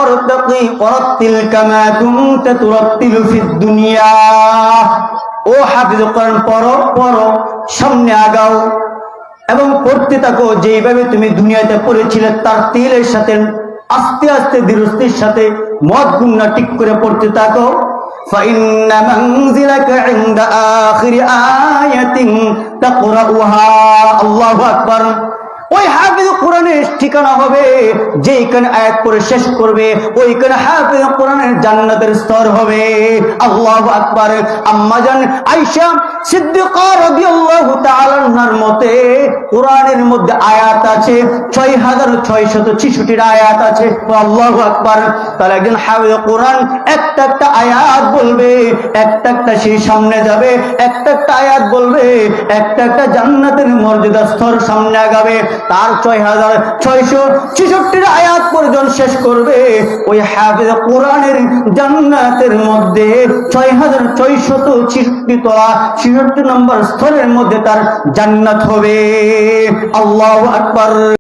ফারতাকি ওয়ারাত্তিল কামা কুনতা তুরাত্তিলু ফিদ দুনিয়া। ও হাফিজ কোরআন পড়ো পড়ো, সামনে আগাও এবং পড়তে থাকো যেইভাবে তুমি দুনিয়াতে পড়েছিলে তার তিলের সাথে, আস্তে আস্তে ধীরস্থির সাথে, মদ গুণনা ঠিক করে পড়তে থাকো। فإن منزلك عند آخر آية تقرأها الله أكبر। ওই হাফিজ কোরআনের ঠিকানা হবে যেখানে আয়াত পড়ে শেষ করবে, ওইখানে হাফিজ কোরআনের জান্নাতের স্তর হবে। আল্লাহু আকবার। আম্মাজান আয়েশা সিদ্দিকা রাদিয়াল্লাহু তাআলা আনহার মতে কোরআনের মধ্যে আয়াত আছে 6666 আয়াত আছে। আল্লাহু আকবার। তাহলে একজন হাফিজ কোরআন একটা একটা আয়াত বলবে, একটা একটা সেই সামনে যাবে, একটা একটা আয়াত বলবে, একটা একটা জান্নাতের মর্যাদা স্তর সামনে আগাবে। তার 6666 আয়াত পর্যন্ত শেষ করবে। ওই হাফিজ কোরআনের জান্নাতের মধ্যে 6666 তলা 66 নম্বর স্তরের মধ্যে তার জান্নাত হবে। আল্লাহু আকবার।